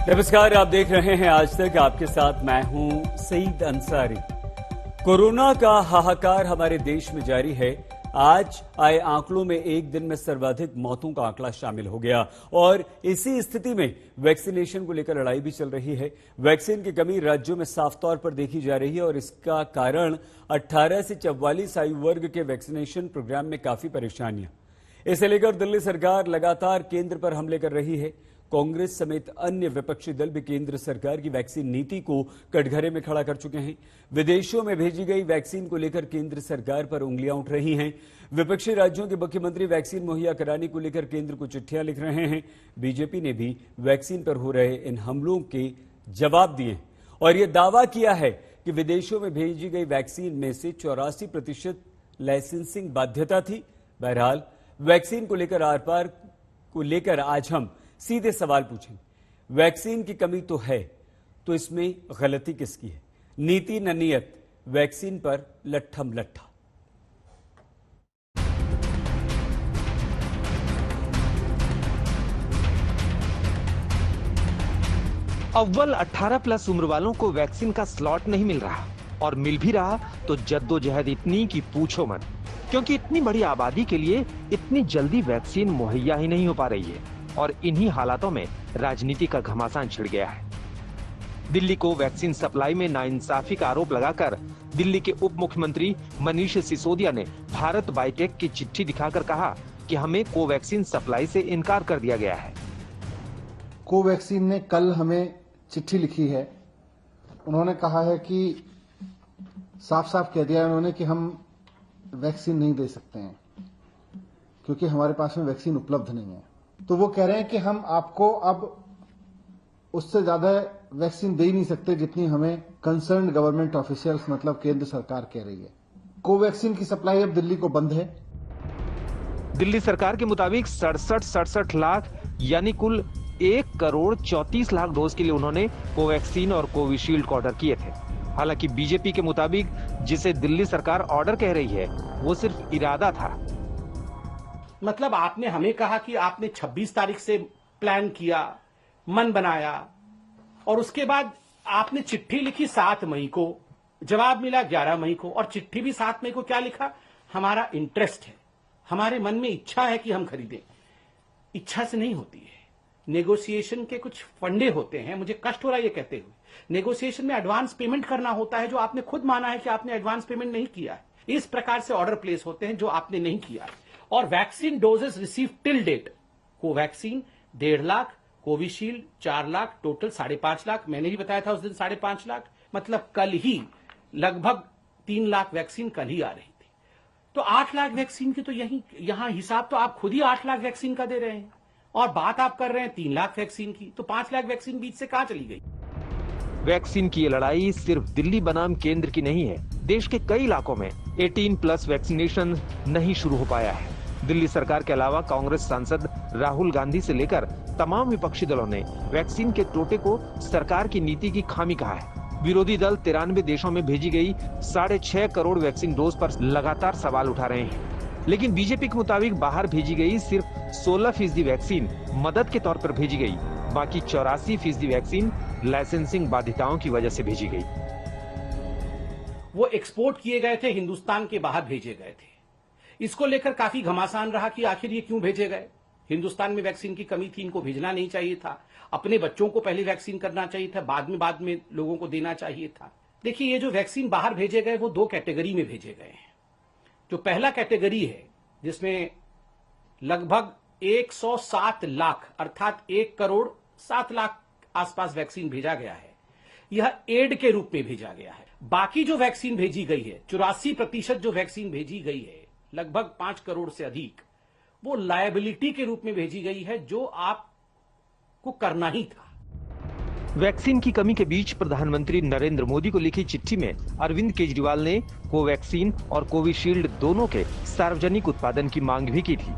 नमस्कार, आप देख रहे हैं आज तक। आपके साथ मैं हूं सईद अंसारी। कोरोना का हाहाकार हमारे देश में जारी है। आज आए आंकड़ों में एक दिन में सर्वाधिक मौतों का आंकड़ा शामिल हो गया और इसी स्थिति में वैक्सीनेशन को लेकर लड़ाई भी चल रही है। वैक्सीन की कमी राज्यों में साफ तौर पर देखी जा रही है और इसका कारण 18 से 44 आयु वर्ग के वैक्सीनेशन प्रोग्राम में काफी परेशानियां। इसे लेकर दिल्ली सरकार लगातार केंद्र पर हमले कर रही है। कांग्रेस समेत अन्य विपक्षी दल भी केंद्र सरकार की वैक्सीन नीति को कटघरे में खड़ा कर चुके हैं। विदेशों में भेजी गई वैक्सीन को लेकर केंद्र सरकार पर उंगलियां उठ रही हैं। विपक्षी राज्यों के मुख्यमंत्री वैक्सीन मुहैया कराने को लेकर केंद्र को चिट्ठियां लिख रहे हैं। बीजेपी ने भी वैक्सीन पर हो रहे इन हमलों के जवाब दिए और यह दावा किया है कि विदेशों में भेजी गई वैक्सीन में से 84% लाइसेंसिंग बाध्यता थी। बहरहाल वैक्सीन को लेकर आर पार को लेकर आज हम सीधे सवाल पूछेंगे। वैक्सीन की कमी तो है, तो इसमें गलती किसकी है? नीति न नियत, वैक्सीन पर लट्ठम लट्ठा। अव्वल 18+ उम्र वालों को वैक्सीन का स्लॉट नहीं मिल रहा और मिल भी रहा तो जद्दोजहद इतनी कि पूछो मत, क्योंकि इतनी बड़ी आबादी के लिए इतनी जल्दी वैक्सीन मुहैया ही नहीं हो पा रही है और इन्हीं हालातों में राजनीति का घमासान छिड़ गया है। दिल्ली को वैक्सीन सप्लाई में नाइंसाफी का आरोप लगाकर दिल्ली के उप मुख्यमंत्री मनीष सिसोदिया ने भारत बायोटेक की चिट्ठी दिखाकर कहा कि हमें कोवैक्सीन सप्लाई से इनकार कर दिया गया है। कोवैक्सीन ने कल हमें चिट्ठी लिखी है। उन्होंने कहा है कि साफ साफ कह दिया उन्होंने कि हम वैक्सीन नहीं दे सकते हैं क्योंकि हमारे पास में वैक्सीन उपलब्ध नहीं है। तो वो कह रहे हैं कि हम आपको अब उससे ज्यादा वैक्सीन दे ही नहीं सकते जितनी हमें कंसर्न गवर्नमेंट ऑफिशियल्स मतलब केंद्र सरकार कह रही है। कोवैक्सीन की सप्लाई अब दिल्ली को बंद है। दिल्ली सरकार के मुताबिक 67 लाख यानी कुल 1,34,00,000 डोज के लिए उन्होंने कोवैक्सीन और कोविशील्ड को ऑर्डर किए थे। हालांकि बीजेपी के मुताबिक जिसे दिल्ली सरकार ऑर्डर कह रही है वो सिर्फ इरादा था। मतलब आपने हमें कहा कि आपने 26 तारीख से प्लान किया, मन बनाया और उसके बाद आपने चिट्ठी लिखी 7 मई को, जवाब मिला 11 मई को और चिट्ठी भी 7 मई को क्या लिखा? हमारा इंटरेस्ट है, हमारे मन में इच्छा है कि हम खरीदें। इच्छा से नहीं होती है, नेगोशिएशन के कुछ फंडे होते हैं। मुझे कष्ट हो रहा है ये कहते हुए। नेगोशिएशन में एडवांस पेमेंट करना होता है जो आपने खुद माना है कि आपने एडवांस पेमेंट नहीं किया है। इस प्रकार से ऑर्डर प्लेस होते हैं जो आपने नहीं किया है। और vaccine doses receive till date, Covaxin 1.5 lakh, Covishield 4 lakh, total 5.5 lakh. मैंने भी बताया था उस दिन 5.5 लाख, मतलब कल ही लगभग 3 लाख वैक्सीन कल ही आ रही थी। तो 8 लाख वैक्सीन की तो यहां हिसाब तो आप खुद ही 8 लाख वैक्सीन का दे रहे हैं और बात आप कर रहे हैं 3 लाख वैक्सीन की। तो 5 लाख वैक्सीन बीच से कहां चली गई? वैक्सीन की ये लड़ाई सिर्फ दिल्ली बनाम केंद्र की नहीं है। देश के कई इलाकों में 18+ वैक्सीनेशन नहीं शुरू हो पाया है। दिल्ली सरकार के अलावा कांग्रेस सांसद राहुल गांधी से लेकर तमाम विपक्षी दलों ने वैक्सीन के टोटे को सरकार की नीति की खामी कहा है। विरोधी दल 93 देशों में भेजी गई 6.5 करोड़ वैक्सीन डोज पर लगातार सवाल उठा रहे हैं, लेकिन बीजेपी के मुताबिक बाहर भेजी गई सिर्फ 16% वैक्सीन मदद के तौर पर भेजी गई, बाकी 84% वैक्सीन लाइसेंसिंग बाध्यताओं की वजह से भेजी गई। वो एक्सपोर्ट किए गए थे, हिंदुस्तान के बाहर भेजे गए थे। इसको लेकर काफी घमासान रहा कि आखिर ये क्यों भेजे गए। हिंदुस्तान में वैक्सीन की कमी थी, इनको भेजना नहीं चाहिए था। अपने बच्चों को पहले वैक्सीन करना चाहिए था, बाद में लोगों को देना चाहिए था। देखिए, ये जो वैक्सीन बाहर भेजे गए वो 2 कैटेगरी में भेजे गए हैं। जो पहला कैटेगरी है जिसमें लगभग 107 लाख अर्थात 1,07,00,000 आसपास वैक्सीन भेजा गया है, यह एड के रूप में भेजा गया है। बाकी जो वैक्सीन भेजी गई है, 84% जो वैक्सीन भेजी गई है, लगभग 5 करोड़ से अधिक, वो लायबिलिटी के रूप में भेजी गई है जो आपको करना ही था। वैक्सीन की कमी के बीच प्रधानमंत्री नरेंद्र मोदी को लिखी चिट्ठी में अरविंद केजरीवाल ने कोवैक्सीन और कोविशील्ड दोनों के सार्वजनिक उत्पादन की मांग भी की थी।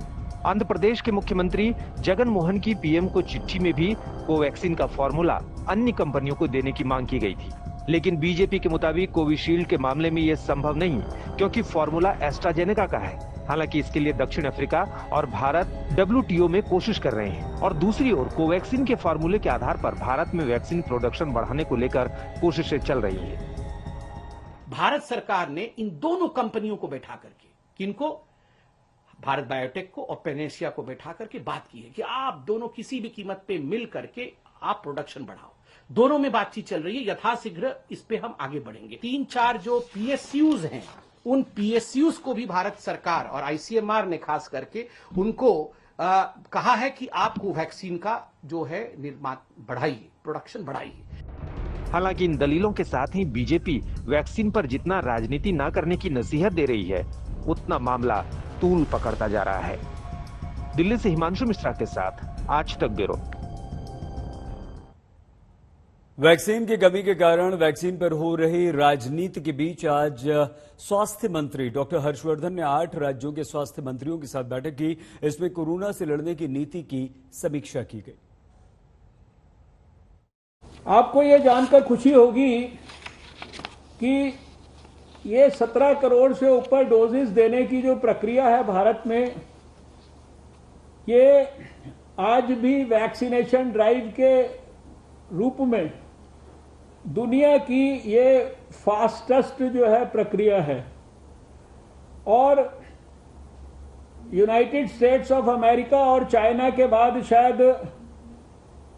आंध्र प्रदेश के मुख्यमंत्री जगन मोहन की पीएम को चिट्ठी में भी कोवैक्सीन का फॉर्मूला अन्य कंपनियों को देने की मांग की गई थी, लेकिन बीजेपी के मुताबिक कोविशील्ड के मामले में यह संभव नहीं क्योंकि फॉर्मूला एस्ट्राजेनेका का है। हालांकि इसके लिए दक्षिण अफ्रीका और भारत WTO में कोशिश कर रहे हैं और दूसरी ओर कोवैक्सीन के फार्मूले के आधार पर भारत में वैक्सीन प्रोडक्शन बढ़ाने को लेकर कोशिशें चल रही है। भारत सरकार ने इन दोनों कंपनियों को बैठा करके, किनको, भारत बायोटेक को और पेनेसिया को बैठा करके बात की है कि आप दोनों किसी भी कीमत पे मिल करके आप प्रोडक्शन बढ़ाओ। दोनों में बातचीत चल रही है, यथाशीघ्र इस पे हम आगे बढ़ेंगे। 3-4 जो PSUs हैं, उन PSUs को भी भारत सरकार और ICMR ने खास करके उनको कहा है कि आप कोवैक्सीन का जो है निर्माण बढ़ाइए, प्रोडक्शन बढ़ाइए। हालांकि इन दलीलों के साथ ही बीजेपी वैक्सीन पर जितना राजनीति ना करने की नसीहत दे रही है, उतना मामला तूल पकड़ता जा रहा है। दिल्ली से हिमांशु मिश्रा के साथ आज तक ब्यूरो। वैक्सीन की कमी के कारण वैक्सीन पर हो रही राजनीति के बीच आज स्वास्थ्य मंत्री डॉक्टर हर्षवर्धन ने 8 राज्यों के स्वास्थ्य मंत्रियों के साथ बैठक की। इसमें कोरोना से लड़ने की नीति की समीक्षा की गई। आपको ये जानकर खुशी होगी कि ये 17 करोड़ से ऊपर डोजेस देने की जो प्रक्रिया है भारत में, ये आज भी वैक्सीनेशन ड्राइव के रूप में दुनिया की ये फास्टेस्ट जो है प्रक्रिया है। और यूनाइटेड स्टेट्स ऑफ अमेरिका और चाइना के बाद शायद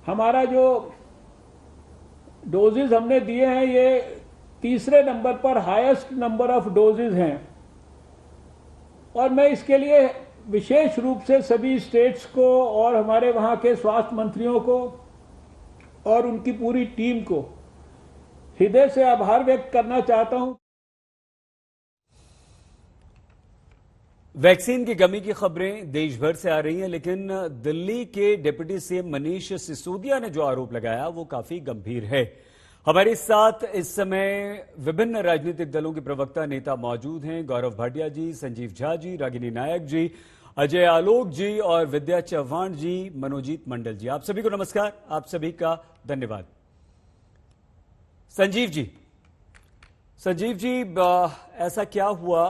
हमारा जो डोजेज हमने दिए हैं ये तीसरे नंबर पर हाईएस्ट नंबर ऑफ डोजेज हैं। और मैं इसके लिए विशेष रूप से सभी स्टेट्स को और हमारे वहां के स्वास्थ्य मंत्रियों को और उनकी पूरी टीम को हृदय से आभार व्यक्त करना चाहता हूं। वैक्सीन की कमी की खबरें देश भर से आ रही हैं, लेकिन दिल्ली के डिप्टी सीएम मनीष सिसोदिया ने जो आरोप लगाया वो काफी गंभीर है। हमारे साथ इस समय विभिन्न राजनीतिक दलों के प्रवक्ता नेता मौजूद हैं। गौरव भाटिया जी, संजीव झा जी, रागिनी नायक जी, अजय आलोक जी और विद्या चौहान जी, मनोजीत मंडल जी, आप सभी को नमस्कार। आप सभी का धन्यवाद। संजीव जी, ऐसा क्या हुआ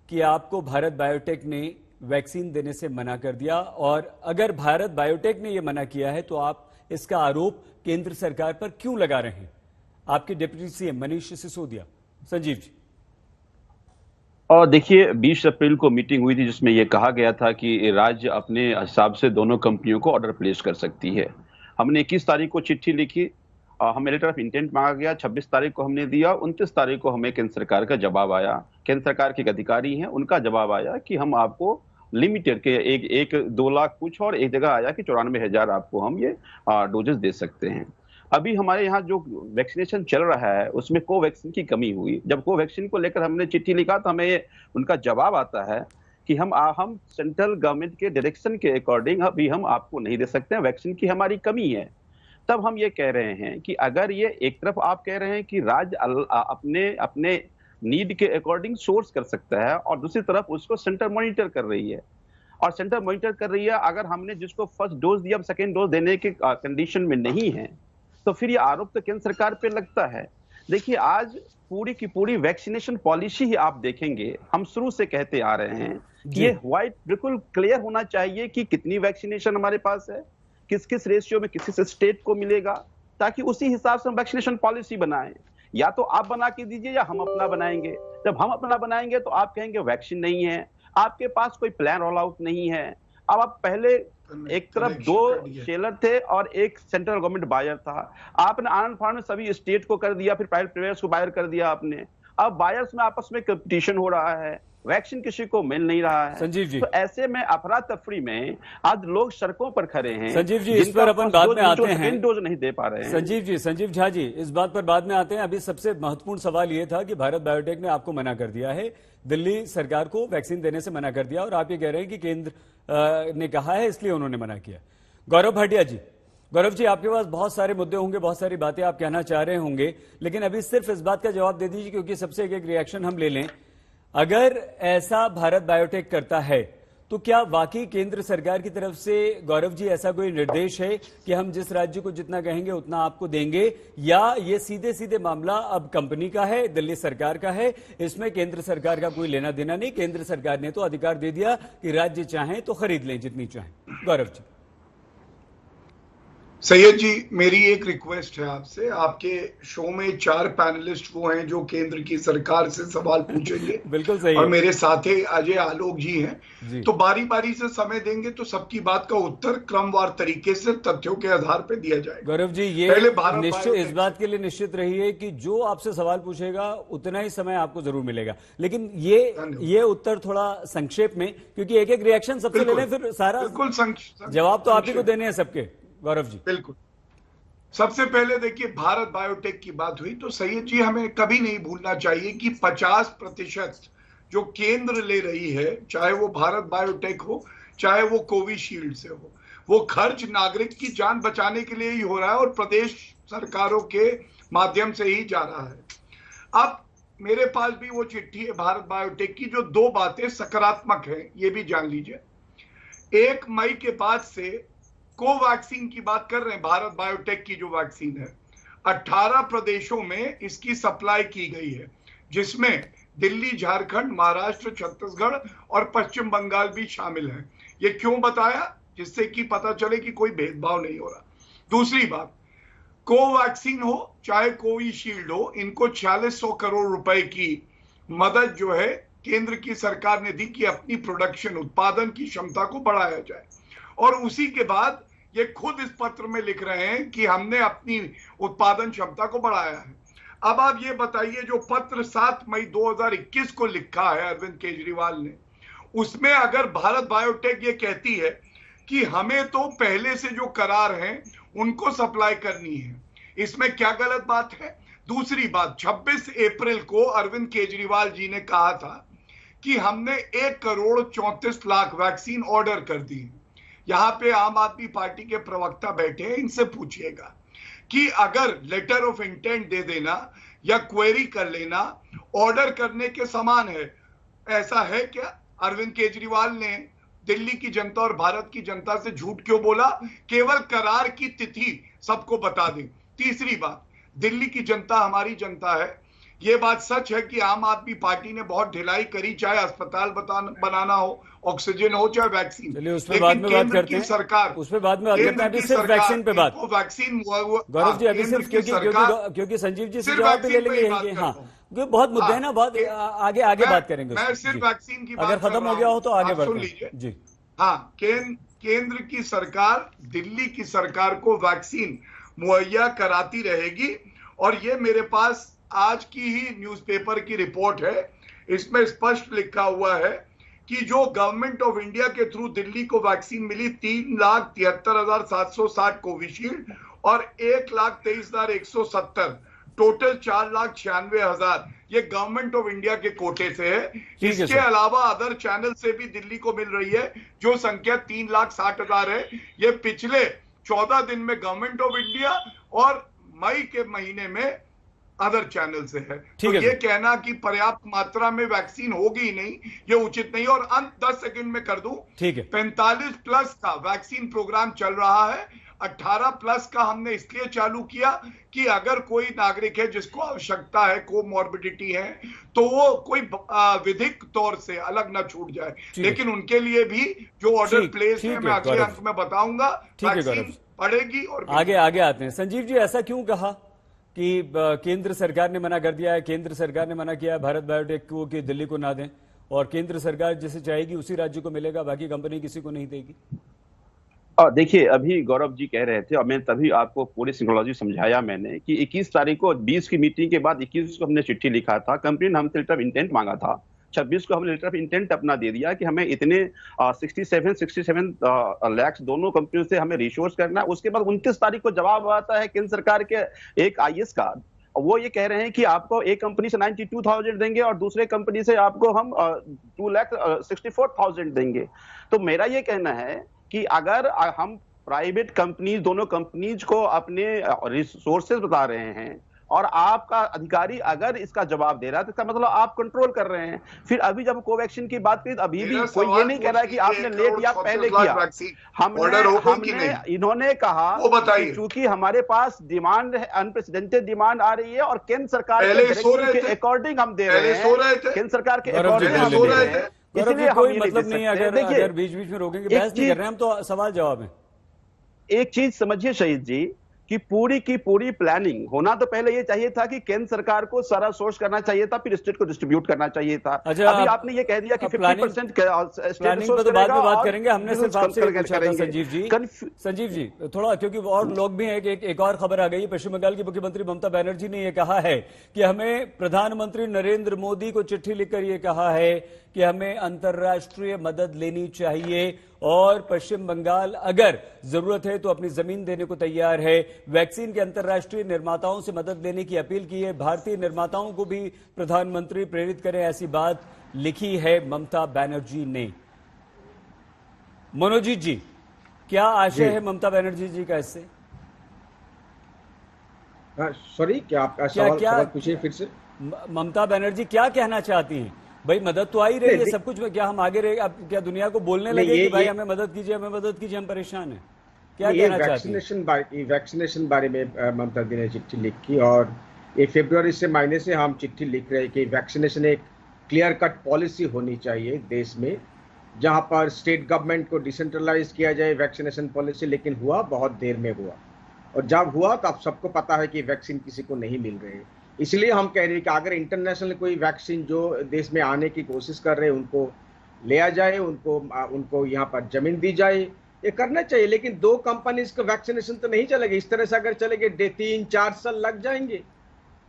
कि आपको भारत बायोटेक ने वैक्सीन देने से मना कर दिया? और अगर भारत बायोटेक ने यह मना किया है तो आप इसका आरोप केंद्र सरकार पर क्यों लगा रहे हैं? आपके डिप्टी सीएम मनीष सिसोदिया। संजीव जी। और देखिए, 20 अप्रैल को मीटिंग हुई थी जिसमें यह कहा गया था कि राज्य अपने हिसाब से दोनों कंपनियों को ऑर्डर प्लेस कर सकती है। हमने 21 तारीख को चिट्ठी लिखी, हमें लेटर ऑफ इंटेंट मांगा गया, 26 तारीख को हमने दिया, 29 तारीख को हमें केंद्र सरकार का जवाब आया। केंद्र सरकार के एक अधिकारी हैं, उनका जवाब आया कि हम आपको लिमिटेड के एक 2 लाख कुछ, और एक जगह आया कि 94,000 आपको हम ये डोजेस दे सकते हैं। अभी हमारे यहाँ जो वैक्सीनेशन चल रहा है उसमें कोवैक्सीन की कमी हुई। जब कोवैक्सीन को लेकर हमने चिट्ठी लिखा तो हमें उनका जवाब आता है कि हम सेंट्रल गवर्नमेंट के डायरेक्शन के अकॉर्डिंग अभी हम आपको नहीं दे सकते हैं, वैक्सीन की हमारी कमी है। तब हम ये कह रहे हैं कि अगर ये एक तरफ आप कह रहे हैं कि राज्य अपने नीड के अकॉर्डिंग सोर्स कर सकता है और दूसरी तरफ उसको सेंटर मॉनिटर कर रही है, और सेंटर मॉनिटर कर रही है, अगर हमने जिसको फर्स्ट डोज दिया अब सेकेंड डोज देने के कंडीशन में नहीं है तो फिर ये आरोप तो केंद्र सरकार पे लगता है। देखिए, आज पूरी की पूरी वैक्सीनेशन पॉलिसी ही आप देखेंगे, हम शुरू से कहते आ रहे हैं कि ये व्हाइट बिल्कुल क्लियर होना चाहिए कि कितनी वैक्सीनेशन हमारे पास है, किस किस रेशियो में किस किस स्टेट को मिलेगा, ताकि उसी हिसाब से हम वैक्सीनेशन पॉलिसी बनाएं। या तो आप बना के दीजिए या हम अपना बनाएंगे। जब हम अपना बनाएंगे तो आप कहेंगे वैक्सीन नहीं है, आपके पास कोई प्लान रोल आउट नहीं है। अब आप पहले एक तरफ 2 सेलर थे और एक सेंट्रल गवर्नमेंट बायर था, आपने आनंद फानंद में सभी स्टेट को कर दिया, फिर प्राइवेट प्लेयर्स को बायर कर दिया आपने। अब बायर्स में आपस में कंपटीशन हो रहा है, वैक्सीन किसी को मिल नहीं रहा है। संजीव जी, तो ऐसे में अफरा तफरी में आज लोग सड़कों पर खड़े हैं। संजीव जी, इस पर अपन बाद में आते हैं। डोज नहीं दे पा रहे हैं। संजीव झा जी, इस बात पर बाद में आते हैं। अभी सबसे महत्वपूर्ण सवाल यह था कि भारत बायोटेक ने आपको मना कर दिया है, दिल्ली सरकार को वैक्सीन देने से मना कर दिया, और आप ये कह रहे हैं कि केंद्र ने कहा है इसलिए उन्होंने मना किया। गौरव भाटिया जी, आपके पास बहुत सारे मुद्दे होंगे, बहुत सारी बातें आप कहना चाह रहे होंगे, लेकिन अभी सिर्फ इस बात का जवाब दे दीजिए क्योंकि सबसे एक रिएक्शन हम ले लें। अगर ऐसा भारत बायोटेक करता है तो क्या वाकई केंद्र सरकार की तरफ से, गौरव जी, ऐसा कोई निर्देश है कि हम जिस राज्य को जितना कहेंगे उतना आपको देंगे, या ये सीधे सीधे मामला अब कंपनी का है, दिल्ली सरकार का है, इसमें केंद्र सरकार का कोई लेना देना नहीं? केंद्र सरकार ने तो अधिकार दे दिया कि राज्य चाहें तो खरीद लें जितनी चाहें। गौरव जी। सैयद जी, मेरी एक रिक्वेस्ट है आपसे। आपके शो में 4 पैनलिस्ट वो हैं जो केंद्र की सरकार से सवाल पूछेंगे। बिल्कुल सही और है। मेरे साथी अजय आलोक जी हैं जी। तो बारी बारी से समय देंगे तो सबकी बात का उत्तर क्रमवार तरीके से तथ्यों के आधार पर दिया जाएगा। गौरव जी, ये पहले भारत निश्चित इस बात के लिए निश्चित रहिए कि जो आपसे सवाल पूछेगा उतना ही समय आपको जरूर मिलेगा, लेकिन ये उत्तर थोड़ा संक्षेप में, क्योंकि एक एक रिएक्शन सबसे ले लें, फिर सारा जवाब तो आप ही को देने हैं सबके। गौरव जी बिल्कुल। सबसे पहले देखिए, भारत बायोटेक की बात हुई तो सैयद जी हमें कभी नहीं भूलना चाहिए कि 50% जो केंद्र ले रही है, चाहे वो भारत बायोटेक हो चाहे वो कोविशील्ड से हो, वो खर्च नागरिक की जान बचाने के लिए ही हो रहा है और प्रदेश सरकारों के माध्यम से ही जा रहा है। अब मेरे पास भी वो चिट्ठी है भारत बायोटेक की, जो 2 बातें सकारात्मक है, ये भी जान लीजिए। 1 मई के बाद से कोवैक्सीन की बात कर रहे हैं, भारत बायोटेक की जो वैक्सीन है, 18 प्रदेशों में इसकी सप्लाई की गई है, जिसमें दिल्ली, झारखंड, महाराष्ट्र, छत्तीसगढ़ और पश्चिम बंगाल भी शामिल हैं। ये क्यों बताया? जिससे कि पता चले कि कोई भेदभाव नहीं हो रहा। दूसरी बात, कोवैक्सीन हो चाहे कोविशील्ड हो, इनको 4600 करोड़ रुपए की मदद जो है केंद्र की सरकार ने दी कि अपनी प्रोडक्शन, उत्पादन की क्षमता को बढ़ाया जाए। और उसी के बाद ये खुद इस पत्र में लिख रहे हैं कि हमने अपनी उत्पादन क्षमता को बढ़ाया है। अब आप ये बताइए, जो पत्र 7 मई 2021 को लिखा है अरविंद केजरीवाल ने, उसमें अगर भारत बायोटेक ये कहती है कि हमें तो पहले से जो करार हैं उनको सप्लाई करनी है, इसमें क्या गलत बात है? दूसरी बात, 26 अप्रैल को अरविंद केजरीवाल जी ने कहा था कि हमने 1,34,00,000 वैक्सीन ऑर्डर कर दी। यहां पे आम आदमी पार्टी के प्रवक्ता बैठे हैं, इनसे पूछिएगा कि अगर लेटर ऑफ इंटेंट दे देना या क्वेरी कर लेना ऑर्डर करने के समान है, ऐसा है क्या? अरविंद केजरीवाल ने दिल्ली की जनता और भारत की जनता से झूठ क्यों बोला? केवल करार की तिथि सबको बता दें। तीसरी बात, दिल्ली की जनता हमारी जनता है। ये बात सच है कि आम आदमी पार्टी ने बहुत ढिलाई करी, चाहे अस्पताल बनाना हो, ऑक्सीजन हो, चाहे वैक्सीन। चलिए उस पर बाद में बात करते हैं, सरकार उस पर बाद में बात करते हैं। अभी सिर्फ वैक्सीन पे बात, वैक्सीन गौरव जी अभी सिर्फ क्योंकि संजीव जी से जवाब भी ले लेंगे। हाँ, बहुत मुद्दे हैं ना, बहुत आगे बात करेंगे। मैं सिर्फ वैक्सीन की, अगर खत्म हो गया हो तो आगे बढ़ लीजिए जी। हाँ, केंद्र की सरकार दिल्ली की सरकार को वैक्सीन मुहैया कराती रहेगी। और ये मेरे पास आज की ही न्यूज़पेपर की रिपोर्ट है, इसमें स्पष्ट लिखा हुआ है कि जो गवर्नमेंट ऑफ इंडिया के थ्रू दिल्ली को वैक्सीन मिली, 3,73,760 कोविशील्ड और 1,23,170, टोटल 4,96,000 ये गवर्नमेंट ऑफ इंडिया के कोटे से है। इसके अलावा अदर चैनल से भी दिल्ली को मिल रही है, जो संख्या 3,60,000 है। ये पिछले 14 दिन में गवर्नमेंट ऑफ इंडिया और मई के महीने में अदर चैनल से है। तो ये कहना कि पर्याप्त मात्रा में वैक्सीन होगी ही नहीं, ये उचित नहीं। और अंत 10 सेकंड में कर दूं, 45+ का वैक्सीन प्रोग्राम चल रहा है। 18+ का हमने इसलिए चालू किया कि अगर कोई नागरिक है जिसको आवश्यकता है, कोमॉर्बिडिटी है, तो वो कोई विधिक तौर से अलग ना छूट जाए। लेकिन उनके लिए भी जो ऑर्डर प्लेस है, मैं अगले अंक में बताऊंगा, वैक्सीन पड़ेगी। और आगे आते हैं। संजीव जी, ऐसा क्यों कहा कि केंद्र सरकार ने मना कर दिया है, केंद्र सरकार ने मना किया है भारत बायोटेक को कि दिल्ली को ना दें, और केंद्र सरकार जिसे चाहेगी उसी राज्य को मिलेगा, बाकी कंपनी किसी को नहीं देगी? देखिए, अभी गौरव जी कह रहे थे और मैं तभी आपको पूरी सिंक्रोलॉजी समझाया मैंने कि 21 तारीख को 20 की मीटिंग के बाद 21 को हमने चिट्ठी लिखा था, कंपनी ने हमसे लेटर ऑफ इंटेंट मांगा था। 26 को हमने लेटर ऑफ इंटेंट अपना दे दिया कि हमें इतने 67 लाख दोनों कंपनियों से हमें रिसोर्स करना है। उसके बाद 29 तारीख को जवाब आता है केंद्र सरकार के एक IAS का, वो ये कह रहे हैं कि आपको एक कंपनी से 92,000 देंगे और दूसरे कंपनी से आपको हम 2,64,000 देंगे। तो मेरा ये कहना है कि अगर हम प्राइवेट कंपनी, दोनों कंपनीज को अपने रिसोर्सेज बता रहे हैं और आपका अधिकारी अगर इसका जवाब दे रहा है तो इसका मतलब आप कंट्रोल कर रहे हैं। फिर अभी जब कोवैक्सीन की बात करी, अभी भी कोई ये नहीं कह रहा है कि आपने लेट या पहले किया। इन्होंने कहा क्योंकि हमारे पास डिमांड है, अनप्रेसिडेंटेड डिमांड आ रही है और केंद्र सरकार के अकॉर्डिंग हम दे रहे हैं, केंद्र सरकार के अकॉर्डिंग हम दे रहे हैं। इसलिए कोई मतलब नहीं है अगर बीच बीच में रोकेंगे, बहस नहीं कर रहे हैं हम, तो सवाल जवाब है। एक चीज समझिए शहीद जी कि पूरी की पूरी प्लानिंग होना तो पहले ये चाहिए था कि केंद्र सरकार को सारा सोर्स करना चाहिए था, फिर स्टेट को डिस्ट्रीब्यूट करना चाहिए था। अच्छा, अभी आपने ये कह दिया कि 50% प्लानिंग पर तो बाद में बात करेंगे। हमने सिर्फ आपसे पूछा था संजीव जी थोड़ा, क्योंकि और लोग भी हैं। एक और खबर आ गई, पश्चिम बंगाल की मुख्यमंत्री ममता बनर्जी ने यह कहा है कि हमें प्रधानमंत्री नरेंद्र मोदी को चिट्ठी लिखकर यह कहा है कि हमें अंतर्राष्ट्रीय मदद लेनी चाहिए और पश्चिम बंगाल अगर जरूरत है तो अपनी जमीन देने को तैयार है। वैक्सीन के अंतर्राष्ट्रीय निर्माताओं से मदद लेने की अपील की है। भारतीय निर्माताओं को भी प्रधानमंत्री प्रेरित करें, ऐसी बात लिखी है ममता बनर्जी ने। मनोजीत जी, क्या आशय है ममता बनर्जी जी का इससे? सॉरी, क्या आपका सवाल पूछिए फिर से। ममता बनर्जी क्या कहना चाहती हैं? भाई मदद तो आ ही रही है सब कुछ में, क्या हम आगे रहे? अब क्या दुनिया को बोलने लगे कि भाई हमें मदद कीजिए, हमें मदद कीजिए, हम परेशान हैं? क्या कहना चाहती हैं? वैक्सीनेशन बारे में ममता दी ने चिट्ठी लिखी और ये फरवरी से महीने से हम चिट्ठी लिख रहे हैं कि वैक्सीनेशन एक क्लियर कट पॉलिसी होनी चाहिए देश में, जहां पर स्टेट गवर्नमेंट को डिसेंट्रलाइज किया जाए वैक्सीनेशन पॉलिसी। लेकिन हुआ बहुत देर में हुआ, और जब हुआ तो अब सबको पता है कि वैक्सीन किसी को नहीं मिल रही है। इसलिए हम कह रहे हैं कि अगर इंटरनेशनल कोई वैक्सीन जो देश में आने की कोशिश कर रहे हैं उनको ले आ जाए, उनको यहाँ पर जमीन दी जाए, ये करना चाहिए। लेकिन 2 कंपनीज का वैक्सीनेशन तो नहीं चलेगी। इस तरह से अगर चलेंगे 3-4 साल लग जाएंगे।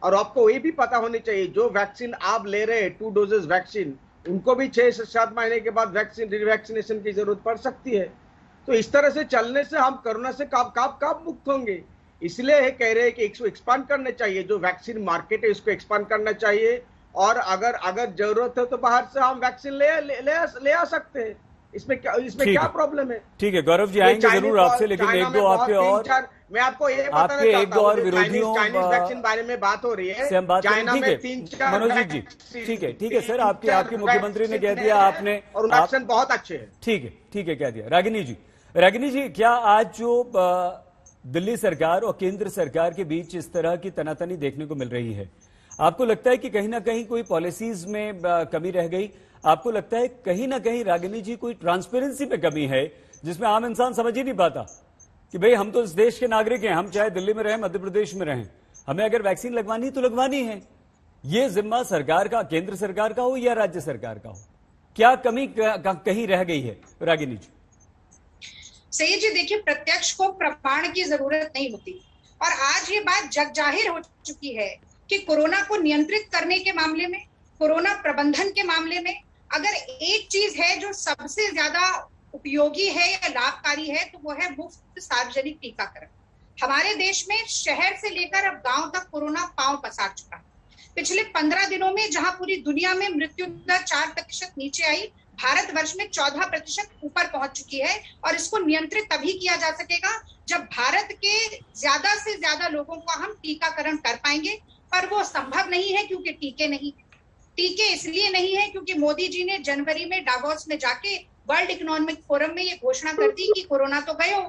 और आपको ये भी पता होनी चाहिए जो वैक्सीन आप ले रहे हैं 2 डोजेस वैक्सीन, उनको भी 6 से 7 महीने के बाद रिवैक्सीनेशन की जरूरत पड़ सकती है। तो इस तरह से चलने से हम कोरोना से कब मुक्त होंगे? इसलिए कह रहे हैं कि इसको एक्सपांड करना चाहिए, जो वैक्सीन मार्केट है इसको एक्सपांड करना चाहिए। और अगर जरूरत है तो बाहर से हम वैक्सीन ले आ सकते हैं। इसमें क्या प्रॉब्लम है? ठीक है गौरव जी, आएंगे जरूर आपसे, लेकिन एक दो आपके और मैं आपको ये बताना चाहता हूं, विरोधियों चाइनीज वैक्सीन बारे में बात हो रही है, चाइना में 3-4 मनोजीत जी ठीक है सर, आपकी मुख्यमंत्री ने कह दिया आपने, और वैक्सीन बहुत अच्छे हैं। ठीक है कह दिया। रागिनी जी, क्या आज जो दिल्ली सरकार और केंद्र सरकार के बीच इस तरह की तनातनी देखने को मिल रही है, आपको लगता है कि कहीं ना कहीं कोई पॉलिसीज में कमी रह गई? आपको लगता है कहीं ना कहीं रागिनी जी कोई ट्रांसपेरेंसी पे कमी है, जिसमें आम इंसान समझ ही नहीं पाता कि भाई हम तो इस देश के नागरिक हैं, हम चाहे दिल्ली में रहें, मध्य प्रदेश में रहें, हमें अगर वैक्सीन लगवानी तो लगवानी है। ये जिम्मा सरकार का, केंद्र सरकार का हो या राज्य सरकार का हो, क्या कमी कहीं रह गई है रागिनी जी? सही जी, देखिए प्रत्यक्ष को प्रमाण की जरूरत नहीं होती, और आज ये बात जग जाहिर हो चुकी है कि कोरोना को नियंत्रित करने के मामले में, कोरोना प्रबंधन के मामले में अगर एक चीज है जो सबसे ज्यादा उपयोगी है या लाभकारी है तो वो है मुफ्त सार्वजनिक टीकाकरण। हमारे देश में शहर से लेकर अब गांव तक कोरोना पांव पसार चुका है। पिछले 15 दिनों में जहां पूरी दुनिया में मृत्यु दर 4% नीचे आई, भारतवर्ष में 14% ऊपर पहुंच चुकी है। और इसको नियंत्रित तभी किया जा सकेगा जब भारत के ज्यादा से ज्यादा लोगों का हम टीकाकरण कर पाएंगे, पर वो संभव नहीं है क्योंकि टीके नहीं। टीके इसलिए नहीं है क्योंकि मोदी जी ने जनवरी में डावोस में जाके वर्ल्ड इकोनॉमिक फोरम में ये घोषणा कर दी कि कोरोना तो गयो,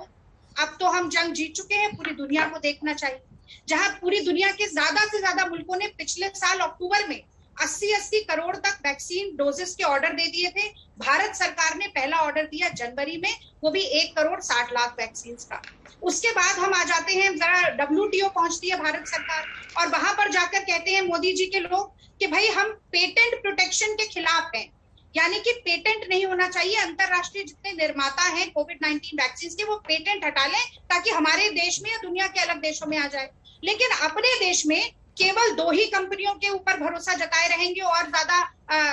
अब तो हम जंग जीत चुके हैं, पूरी दुनिया को देखना चाहिए। जहां पूरी दुनिया के ज्यादा से ज्यादा मुल्कों ने पिछले साल अक्टूबर में 80 करोड़ तक वैक्सीन डोजेस के ऑर्डर दे दिए थे, भारत सरकार ने पहला ऑर्डर दिया जनवरी में, वो भी 1 करोड़ 60 लाख वैक्सीन का। उसके बाद हम आ जाते हैं, जरा WTO पहुंचती है भारत सरकार, और वहां पर जाकर कहते हैं मोदी जी के लोग कि भाई हम पेटेंट प्रोटेक्शन के खिलाफ हैं, यानी कि पेटेंट नहीं होना चाहिए। अंतरराष्ट्रीय जितने निर्माता हैं कोविड-19 वैक्सीन के, वो पेटेंट हटा लें ताकि हमारे देश में या दुनिया के अलग देशों में आ जाए। लेकिन अपने देश में केवल 2 ही कंपनियों के ऊपर भरोसा जताए रहेंगे, और ज्यादा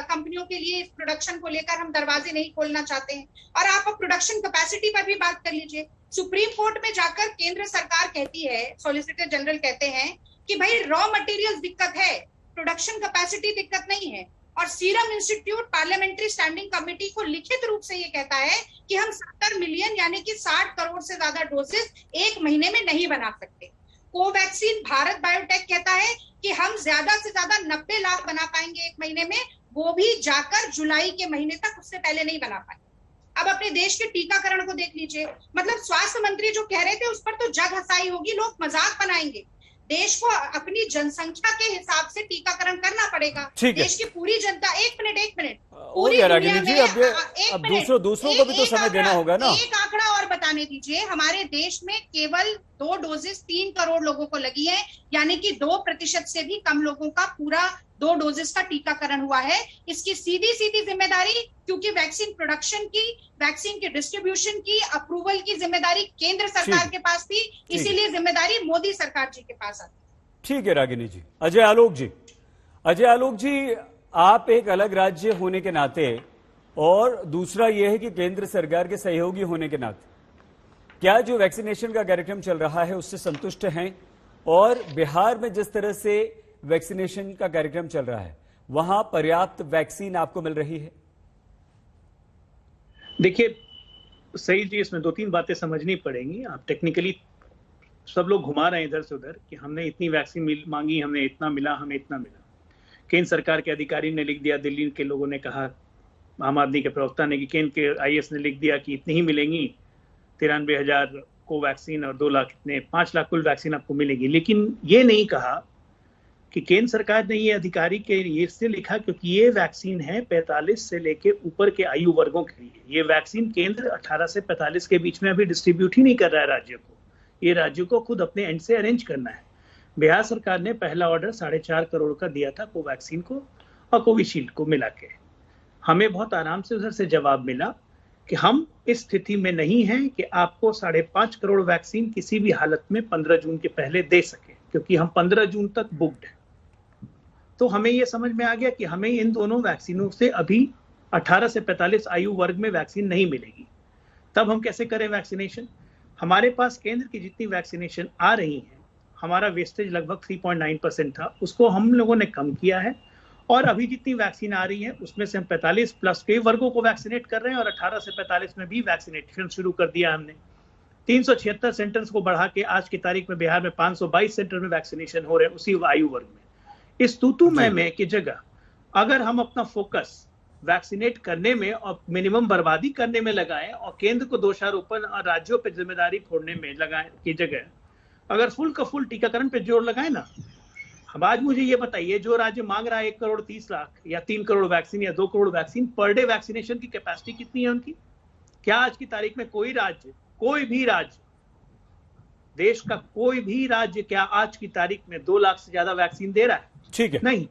कंपनियों के लिए इस प्रोडक्शन को लेकर हम दरवाजे नहीं खोलना चाहते हैं। और आप प्रोडक्शन कैपेसिटी पर भी बात कर लीजिए। सुप्रीम कोर्ट में जाकर केंद्र सरकार कहती है, सॉलिसिटर जनरल कहते हैं कि भाई रॉ मटेरियल दिक्कत है, प्रोडक्शन कैपेसिटी दिक्कत नहीं है। और serum institute parliamentary standing committee को लिखित रूप से ये कहता है कि हम 70 मिलियन यानी कि 60 करोड़ से ज्यादा डोसेस 1 महीने में नहीं बना सकते। कोवैक्सीन भारत बायोटेक कहता है कि हम ज्यादा से ज्यादा 90 लाख बना पाएंगे 1 महीने में, वो भी जाकर जुलाई के महीने तक, उससे पहले नहीं बना पाएंगे। अब अपने देश के टीकाकरण को देख लीजिए, मतलब स्वास्थ्य मंत्री जो कह रहे थे उस पर तो जग हंसाई होगी, लोग मजाक बनाएंगे। देश को अपनी जनसंख्या के हिसाब से टीकाकरण करना पड़ेगा। देश की पूरी जनता, एक मिनट हो गया रागिनी जी, अब दूसरों को भी तो समय देना होगा ना। एक आंकड़ा और बताने दीजिए, हमारे देश में केवल 2 डोजेस 3 करोड़ लोगों को लगी है, यानी कि 2% से भी कम लोगों का पूरा 2 डोजेस का टीकाकरण हुआ है। इसकी सीधी जिम्मेदारी, क्योंकि वैक्सीन प्रोडक्शन की, वैक्सीन के डिस्ट्रीब्यूशन की, अप्रूवल की जिम्मेदारी केंद्र सरकार के पास थी, इसीलिए जिम्मेदारी मोदी सरकार जी के पास आती। ठीक है रागिनी जी। अजय आलोक जी, आप एक अलग राज्य होने के नाते और दूसरा यह है कि केंद्र सरकार के सहयोगी होने के नाते क्या जो वैक्सीनेशन का कार्यक्रम चल रहा है उससे संतुष्ट हैं? और बिहार में जिस तरह से वैक्सीनेशन का कार्यक्रम चल रहा है वहां पर्याप्त वैक्सीन आपको मिल रही है? देखिए सही जी, इसमें 2-3 बातें समझनी पड़ेंगी। आप टेक्निकली सब लोग घुमा रहे हैं इधर से उधर कि हमने इतनी वैक्सीन मांगी, हमने इतना मिला, हमें इतना मिला। केंद्र सरकार के अधिकारी ने लिख दिया, दिल्ली के लोगों ने कहा, आम आदमी के प्रवक्ता ने कि केंद्र के आईएएस ने लिख दिया कि इतनी ही मिलेंगी, 93,000 को वैक्सीन और 2 लाख इतने 5 लाख कुल वैक्सीन आपको मिलेगी। लेकिन ये नहीं कहा कि केंद्र सरकार ने ये अधिकारी के ये इसलिए लिखा क्योंकि ये वैक्सीन है 45 से लेके ऊपर के आयु वर्गों के लिए। ये वैक्सीन केंद्र 18 से 45 के बीच में अभी डिस्ट्रीब्यूट ही नहीं कर रहा है राज्यों को, ये राज्यों को खुद अपने एंड से अरेंज करना है। बिहार सरकार ने पहला ऑर्डर 4.5 करोड़ का दिया था कोवैक्सीन को और कोविशील्ड को मिला के। हमें बहुत आराम से उधर से जवाब मिला कि हम इस स्थिति में नहीं हैं कि आपको 5.5 करोड़ वैक्सीन किसी भी हालत में 15 जून के पहले दे सके, क्योंकि हम 15 जून तक बुक्ड हैं। तो हमें यह समझ में आ गया कि हमें इन दोनों वैक्सीनों से अभी 18 से 45 आयु वर्ग में वैक्सीन नहीं मिलेगी। तब हम कैसे करें वैक्सीनेशन? हमारे पास केंद्र की जितनी वैक्सीनेशन आ रही है, हमारा वेस्टेज लगभग 3.9% था, उसको हम लोगों ने कम किया है और अभी जितनी वैक्सीन आ रही है उसमें से हम 45 प्लस के वर्गों को वैक्सीनेट कर रहे हैं और 18 से 45 में भी वैक्सीनेशन शुरू कर दिया हमने। 376 सेंटर्स को बढ़ा के आज की तारीख में बिहार में 522 सेंटर में वैक्सीनेशन हो रहे हैं उसी आयु वर्ग में। इस तूतू में की जगह अगर हम अपना फोकस वैक्सीनेट करने में और मिनिमम बर्बादी करने में लगाएं और केंद्र को दोषारोपण और राज्यों पर जिम्मेदारी फोड़ने में लगाएं की जगह अगर फुल का फुल टीकाकरण पे जोर लगाए ना। अब आज मुझे ये बताइए, जो राज्य मांग रहा है 1 करोड़ 30 लाख या 3 करोड़ वैक्सीन या 2 crore vaccine, per day vaccination की कैपेसिटी कितनी है उनकी? क्या आज की तारीख में कोई भी राज्य, देश का कोई भी राज्य क्या आज की तारीख में 2 लाख से ज्यादा वैक्सीन दे रहा है? ठीक है, नहीं।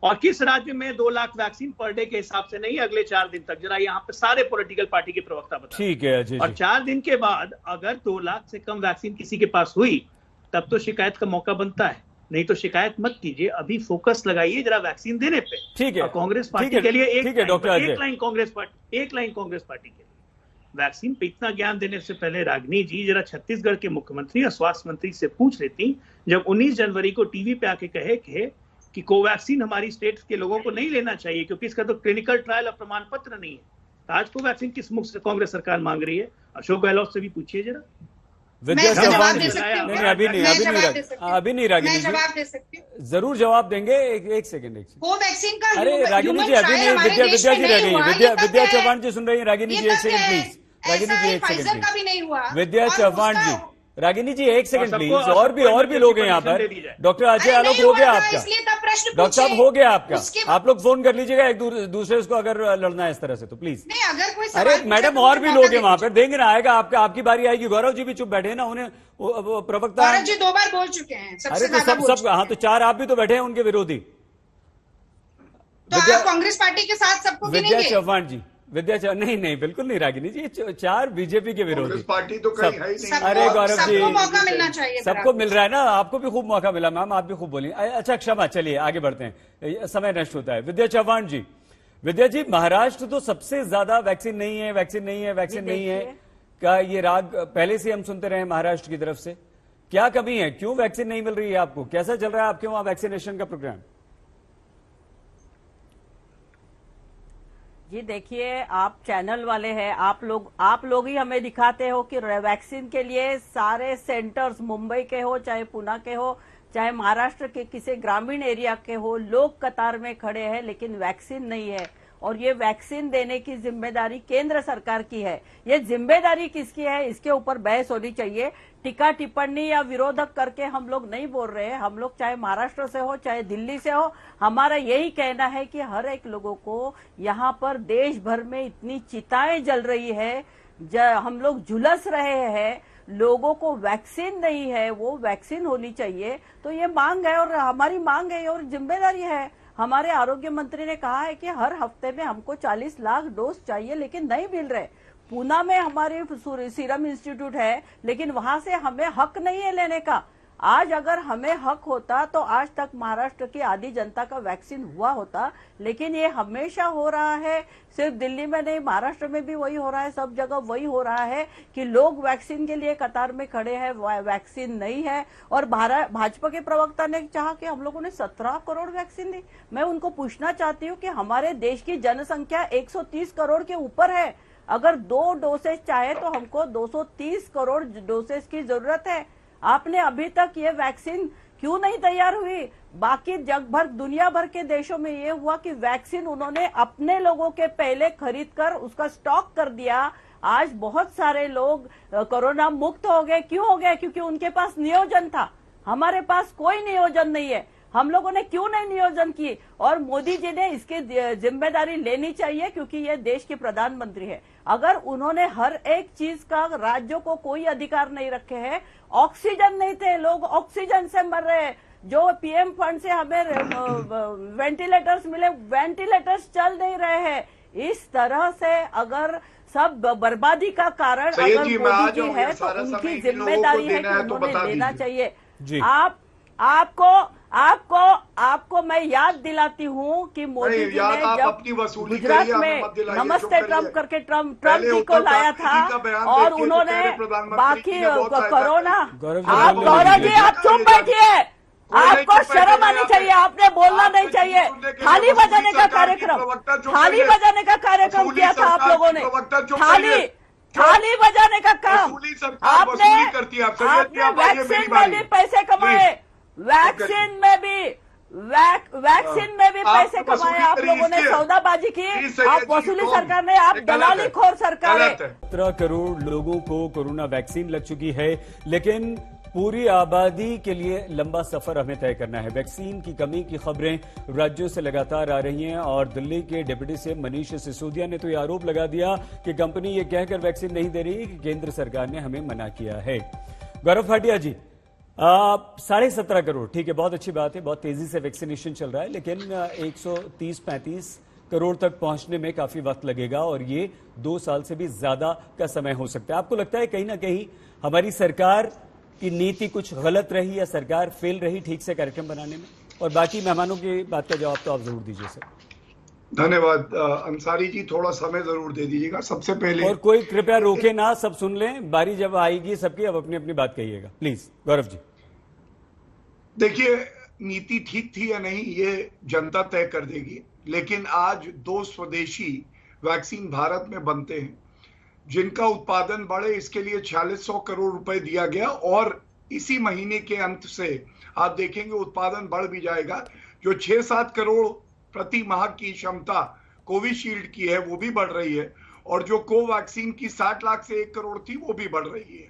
और किस राज्य में 2 लाख वैक्सीन पर डे के हिसाब से नहीं अगले 4 दिन तक? जरा यहाँ पे सारे पॉलिटिकल पार्टी के प्रवक्ता बताएं। ठीक है अजय जी। और 4 दिन के बाद अगर 2 लाख से कम वैक्सीन किसी के पास हुई तब तो शिकायत का मौका बनता है, नहीं तो शिकायत मत कीजिए, अभी फोकस लगाइए जरा वैक्सीन देने पे। ठीक है। कांग्रेस पार्टी के लिए एक लाइन कांग्रेस पार्टी के लिए वैक्सीन पे इतना ज्ञान देने से पहले रागिनी जी जरा छत्तीसगढ़ के मुख्यमंत्री और स्वास्थ्य मंत्री से पूछ लेती, जब 19 जनवरी को टीवी पे आके कहे कि कोवैक्सीन हमारी स्टेट के लोगों को नहीं लेना चाहिए क्योंकि इसका तो क्लिनिकल ट्रायल और प्रमाण पत्र नहीं है। तो आज कोवैक्सीन किस मुख से कांग्रेस सरकार मांग रही है? अशोक गहलोत से भी पूछिए जरा। विद्या चौहान जी, नहीं अभी नहीं रागिनी जी, जरूर जवाब देंगे। एक सेकंड। कोवैक्सीन का अरे रागिनी जी अभी नहीं, विद्या जी रह गई। विद्या चौहान जी सुन रही है? Ragini ji 1 second please. Ragini ji 1 second please. Vidya Chauhan ji, Ragini ji 1 second please. और भी लोग हैं यहाँ पर। डॉक्टर अजय आलोक हो गया आपका, डॉक्टर साहब हो गया आपका। आप लोग फोन कर लीजिएगा एक दूसरे को अगर लड़ना है इस तरह से तो प्लीज। अरे मैडम और भी लोग हैं वहाँ पर, देंगे ना, आएगा आपकी बारी आएगी। गौरव जी भी चुप बैठे ना, उन्हें प्रवक्ता गौरव जी 2 बार बोल चुके हैं। अरे तो सब हाँ, तो 4 आप भी तो बैठे हैं उनके विरोधी। कांग्रेस पार्टी के साथ सबको विद्या चौहान जी, नहीं बिल्कुल नहीं रागिनी जी, 4 बीजेपी के विरोधी पार्टी तो कहीं है ही नहीं। अरे गौरव जी, सबको मौका मिलना चाहिए। सबको मिल रहा है ना, आपको भी खूब मौका मिला मैम, आप भी खूब बोलिए। अच्छा क्षमा, चलिए आगे बढ़ते हैं, समय नष्ट होता है। विद्या चौहान जी, विद्या जी, महाराष्ट्र तो सबसे ज्यादा वैक्सीन नहीं है का ये राग पहले से हम सुनते रहे महाराष्ट्र की तरफ से। क्या कमी है, क्यों वैक्सीन नहीं मिल रही है आपको? कैसा चल रहा है आपके वहां वैक्सीनेशन का प्रोग्राम? जी देखिए, आप चैनल वाले हैं, आप लोग ही हमें दिखाते हो कि वैक्सीन के लिए सारे सेंटर्स, मुंबई के हो चाहे पुणे के हो चाहे महाराष्ट्र के किसी ग्रामीण एरिया के हो, लोग कतार में खड़े हैं लेकिन वैक्सीन नहीं है। और ये वैक्सीन देने की जिम्मेदारी केंद्र सरकार की है। ये जिम्मेदारी किसकी है, इसके ऊपर बहस होनी चाहिए। टीका टिप्पणी या विरोधक करके हम लोग नहीं बोल रहे हैं। हम लोग चाहे महाराष्ट्र से हो चाहे दिल्ली से हो, हमारा यही कहना है कि हर एक लोगों को यहाँ पर देश भर में इतनी चिताएं जल रही है, हम लोग झुलस रहे हैं, लोगों को वैक्सीन नहीं है, वो वैक्सीन होनी चाहिए। तो ये मांग है और हमारी मांग है और जिम्मेदारी है। हमारे आरोग्य मंत्री ने कहा है कि हर हफ्ते में हमको 40 लाख डोज चाहिए, लेकिन नहीं मिल रहे। पूना में हमारे सीरम इंस्टीट्यूट है, लेकिन वहां से हमें हक नहीं है लेने का। आज अगर हमें हक होता तो आज तक महाराष्ट्र की आधी जनता का वैक्सीन हुआ होता, लेकिन ये हमेशा हो रहा है, सिर्फ दिल्ली में नहीं, महाराष्ट्र में भी वही हो रहा है, सब जगह वही हो रहा है कि लोग वैक्सीन के लिए कतार में खड़े हैं, वैक्सीन नहीं है। और भाजपा के प्रवक्ता ने चाहा कि हम लोगों ने 17 करोड़ वैक्सीन दी। मैं उनको पूछना चाहती हूँ कि हमारे देश की जनसंख्या 130 करोड़ के ऊपर है, अगर 2 डोसेज चाहे तो हमको 230 करोड़ डोसेज की जरूरत है। आपने अभी तक ये वैक्सीन क्यों नहीं तैयार हुई? बाकी जग भर, दुनिया भर के देशों में ये हुआ कि वैक्सीन उन्होंने अपने लोगों के पहले खरीद कर उसका स्टॉक कर दिया। आज बहुत सारे लोग कोरोना मुक्त हो गए। क्यों हो गए? क्योंकि उनके पास नियोजन था। हमारे पास कोई नियोजन नहीं है। हम लोगों ने क्यों नहीं नियोजन की? और मोदी जी ने इसकी जिम्मेदारी लेनी चाहिए, क्योंकि ये देश के प्रधानमंत्री है। अगर उन्होंने हर एक चीज का राज्यों को कोई अधिकार नहीं रखे हैं, ऑक्सीजन नहीं थे, लोग ऑक्सीजन से मर रहे हैं। जो पीएम फंड से हमें वेंटिलेटर्स मिले, वेंटिलेटर्स चल नहीं रहे हैं। इस तरह से अगर सब बर्बादी का कारण अगर मोदी जी है तो उनकी जिम्मेदारी है कि उन्होंने लेना चाहिए। आपको मैं याद दिलाती हूँ कि मोदी जी ने जब गुजरात में नमस्ते ट्रम्प करके ट्रम्प जी को लाया था और उन्होंने बाकी कोरोना, आप गौरव जी आप चुप बैठिए, आपको शर्म आनी चाहिए, आपने बोलना नहीं चाहिए। थाली बजाने का कार्यक्रम किया था आप लोगों ने, थाली बजाने का काम आपने वैक्सीन में भी पैसे कमाए, वैक्सीन में भी पैसे कमाए आप लोगों ने, सौदाबाजी की, आप वसूली सरकार ने, आप दलाली खोर सरकार है। 17 करोड़ लोगों को कोरोना वैक्सीन लग चुकी है, लेकिन पूरी आबादी के लिए लंबा सफर हमें तय करना है। वैक्सीन की कमी की खबरें राज्यों से लगातार आ रही हैं और दिल्ली के डिप्टी सीएम मनीष सिसोदिया ने तो ये आरोप लगा दिया कि कंपनी ये कहकर वैक्सीन नहीं दे रही कि केंद्र सरकार ने हमें मना किया है। गौरव भाटिया जी, 17.5 करोड़, ठीक है, बहुत अच्छी बात है, बहुत तेजी से वैक्सीनेशन चल रहा है, लेकिन 130-135 करोड़ तक पहुंचने में काफी वक्त लगेगा और ये 2 साल से भी ज्यादा का समय हो सकता है। आपको लगता है कहीं ना कहीं हमारी सरकार की नीति कुछ गलत रही या सरकार फेल रही ठीक से कार्यक्रम बनाने में? और बाकी मेहमानों की बात का जवाब तो आप जरूर दीजिए सर। धन्यवाद अंसारी जी, थोड़ा समय जरूर दे दीजिएगा। सबसे पहले और कोई कृपया रोके ना, सब सुन लें, बारी जब आएगी सबकी अब अपनी अपनी बात कहिएगा प्लीज। गौरव जी, देखिए, नीति ठीक थी या नहीं ये जनता तय कर देगी, लेकिन आज 2 स्वदेशी वैक्सीन भारत में बनते हैं जिनका उत्पादन बढ़े, इसके लिए 4600 करोड़ रुपए दिया गया और इसी महीने के अंत से आप देखेंगे उत्पादन बढ़ भी जाएगा। जो 6-7 करोड़ प्रति माह की क्षमता कोविशील्ड की है वो भी बढ़ रही है और जो कोवैक्सीन की 60 लाख से 1 करोड़ थी वो भी बढ़ रही है।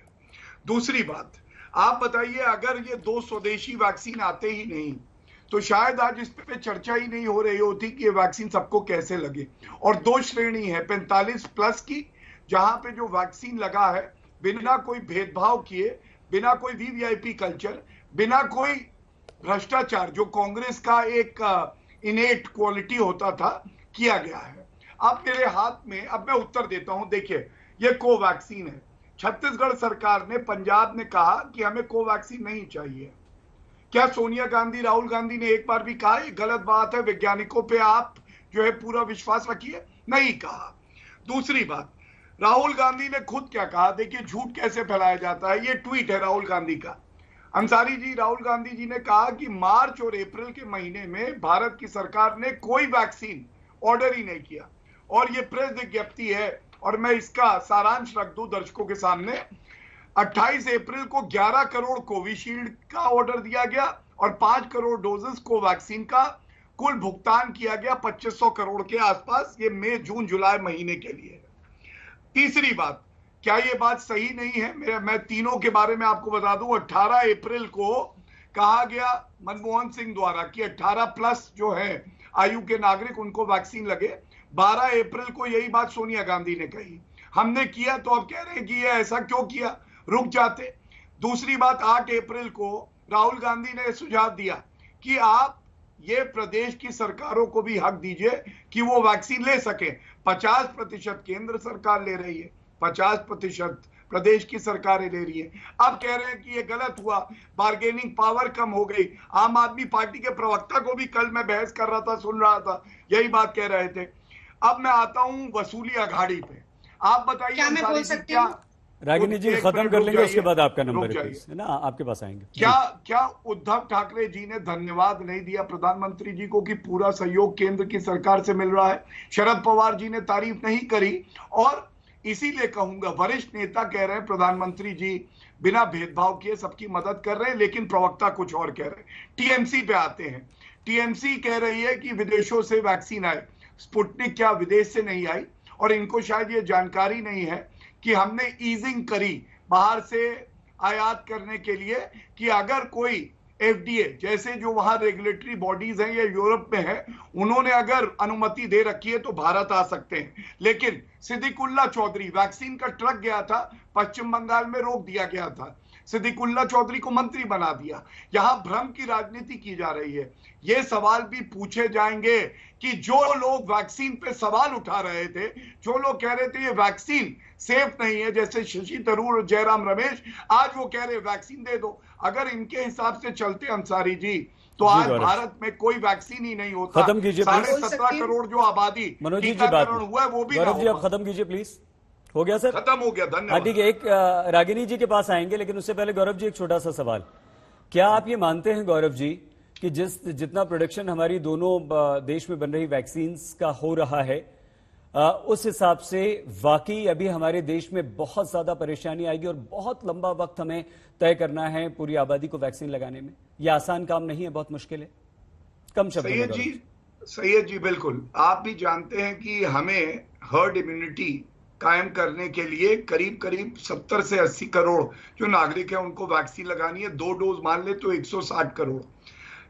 दूसरी बात, आप बताइए, अगर ये 2 स्वदेशी वैक्सीन आते ही नहीं तो शायद आज इस पे चर्चा ही नहीं हो रही होती कि ये वैक्सीन सबको कैसे लगे। और 2 श्रेणी है 45 प्लस की, जहां पे जो वैक्सीन लगा है बिना कोई भेदभाव किए, बिना कोई वीवीआईपी कल्चर, बिना कोई भ्रष्टाचार, जो कांग्रेस का एक इनेट क्वालिटी होता था, किया गया है। अब मेरे हाथ में, अब मैं उत्तर देता हूं। देखिए, ये कोवैक्सीन है। छत्तीसगढ़ सरकार ने, पंजाब ने कहा कि हमें कोवैक्सीन नहीं चाहिए। क्या सोनिया गांधी, राहुल गांधी ने एक बार भी कहा ये गलत बात है, वैज्ञानिकों पे आप जो है पूरा विश्वास रखिए? नहीं कहा। दूसरी बात, राहुल गांधी ने खुद क्या कहा, देखिए झूठ कैसे फैलाया जाता है। ये ट्वीट है राहुल गांधी का। अंसारी जी, राहुल गांधी जी ने कहा कि मार्च और अप्रैल के महीने में भारत की सरकार ने कोई वैक्सीन ऑर्डर ही नहीं किया और ये प्रेस विज्ञप्ति है और मैं इसका सारांश रख दूं दर्शकों के सामने। 28 अप्रैल को 11 करोड़ कोविशील्ड का ऑर्डर दिया गया और 5 करोड़ डोजेस कोवैक्सीन का कुल भुगतान किया गया 2500 करोड़ के आसपास। ये मई, जून, जुलाई महीने के लिए। तीसरी बात, क्या ये बात सही नहीं है? मैं तीनों के बारे में आपको बता दूं। 18 अप्रैल को कहा गया मनमोहन सिंह द्वारा कि 18 प्लस जो है आयु के नागरिक, उनको वैक्सीन लगे। 12 अप्रैल को यही बात सोनिया गांधी ने कही, हमने किया। तो अब कह रहे हैं कि ये ऐसा क्यों किया, रुक जाते। दूसरी बात, 8 अप्रैल को राहुल गांधी ने सुझाव दिया कि आप ये प्रदेश की सरकारों को भी हक दीजिए कि वो वैक्सीन ले सके। 50% केंद्र सरकार ले रही है, 50% प्रदेश की सरकारें ले रही है। अब कह रहे हैं कि ये गलत हुआ, बार्गेनिंग पावर कम हो गई। आम आदमी पार्टी के प्रवक्ता को भी कल मैं बहस कर रहा था, सुन रहा था, यही बात कह रहे थे। अब मैं आता हूं वसूली अघाड़ी पे। आप बताइए, क्या मैं बोल सकती हूं? रागिनी जी खत्म कर लेंगे, उसके बाद आपका नंबर है ना, आपके पास आएंगे। क्या उद्धव ठाकरे जी ने धन्यवाद नहीं दिया प्रधानमंत्री जी को कि पूरा सहयोग केंद्र की सरकार से मिल रहा है? शरद पवार जी ने तारीफ नहीं करी। और इसीलिए कहूंगा, वरिष्ठ नेता कह रहे हैं प्रधानमंत्री जी बिना भेदभाव किए सबकी मदद कर रहे हैं, लेकिन प्रवक्ता कुछ और कह रहे हैं। टीएमसी पे आते हैं। टीएमसी कह रही है कि विदेशों से वैक्सीन आए। स्पुतनिक क्या विदेश से नहीं आई? और इनको शायद ये जानकारी नहीं है कि हमने ईजिंग करी बाहर से आयात करने के लिए, कि अगर कोई एफडीए जैसे जो वहां रेगुलेटरी बॉडीज हैं या यूरोप में है, उन्होंने अगर अनुमति दे रखी है तो भारत आ सकते हैं। लेकिन सिद्दीकुल्ला चौधरी, वैक्सीन का ट्रक गया था, पश्चिम बंगाल में रोक दिया गया था, सिद्दीकुल्ला चौधरी को मंत्री बना दिया। यहां भ्रम की राजनीति की जा रही है। ये सवाल भी पूछे जाएंगे कि जो लोग वैक्सीन पे सवाल उठा रहे थे, जो लोग कह रहे थे ये वैक्सीन सेफ नहीं है, जैसे शशि थरूर और जयराम रमेश, आज वो कह रहे वैक्सीन दे दो। अगर इनके हिसाब से चलते अंसारी जी, तो आज भारत में कोई वैक्सीन ही नहीं होता। खत्म कीजिए 17.5 करोड़ जो आबादी टीकाकरण हुआ है वो भी गौरव जी आप खत्म कीजिए प्लीज। हो गया सर? खत्म हो गया, धन्यवाद। ठीक है, एक रागिनी जी के पास आएंगे, लेकिन उससे पहले गौरव जी एक छोटा सा सवाल। क्या आप ये मानते हैं गौरव जी कि जितना प्रोडक्शन हमारी दोनों देश में बन रही वैक्सीन का हो रहा है, उस हिसाब से वाकई अभी हमारे देश में बहुत ज्यादा परेशानी आएगी और बहुत लंबा वक्त हमें तय करना है पूरी आबादी को वैक्सीन लगाने में? यह आसान काम नहीं है, बहुत मुश्किल है। कम शब्दों में सैयद जी बिल्कुल, आप भी जानते हैं कि हमें हर्ड इम्यूनिटी कायम करने के लिए करीब 70 से 80 करोड़ जो नागरिक हैं उनको वैक्सीन लगानी है। 2 डोज मान ले तो 160 करोड़।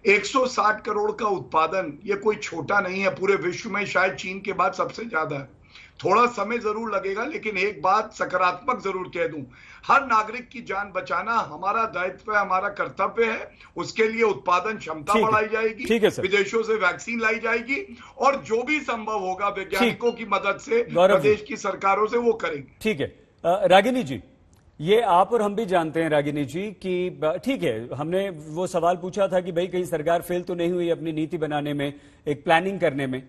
160 करोड़ का उत्पादन ये कोई छोटा नहीं है, पूरे विश्व में शायद चीन के बाद सबसे ज्यादा है। थोड़ा समय जरूर लगेगा, लेकिन एक बात सकारात्मक जरूर कह दूं, हर नागरिक की जान बचाना हमारा दायित्व है, हमारा कर्तव्य है। उसके लिए उत्पादन क्षमता बढ़ाई जाएगी, विदेशों से वैक्सीन लाई जाएगी, और जो भी संभव होगा वैज्ञानिकों की मदद से, प्रदेश की सरकारों से, वो करेंगे। ठीक है रागिनी जी, ये आप और हम भी जानते हैं रागिनी जी कि ठीक है, हमने वो सवाल पूछा था कि भाई कहीं सरकार फेल तो नहीं हुई अपनी नीति बनाने में, एक प्लानिंग करने में,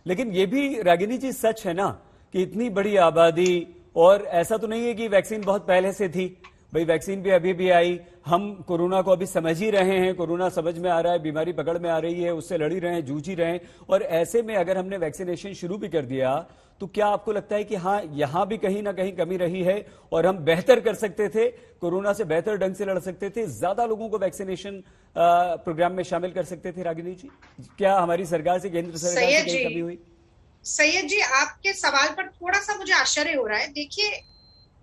लेकिन ये भी रागिनी जी सच है ना कि इतनी बड़ी आबादी, और ऐसा तो नहीं है कि वैक्सीन बहुत पहले से थी, भाई वैक्सीन भी अभी भी आई, हम कोरोना को अभी समझ ही रहे हैं, कोरोना समझ में आ रहा है, बीमारी पकड़ में आ रही है, उससे लड़ ही रहे हैं, जूझ ही रहे हैं, और ऐसे में अगर हमने वैक्सीनेशन शुरू भी कर दिया तो क्या आपको लगता है कि हाँ यहां भी कहीं ना कहीं कमी रही है और हम बेहतर कर सकते थे, कोरोना से बेहतर ढंग से लड़ सकते थे, ज्यादा लोगों को वैक्सीनेशन प्रोग्राम में शामिल कर सकते थे? रागिनी जी, क्या हमारी सरकार से, केंद्र सरकार से कहीं कमी हुई? सैयद जी, आपके सवाल पर थोड़ा सा मुझे आश्चर्य हो रहा है। देखिए,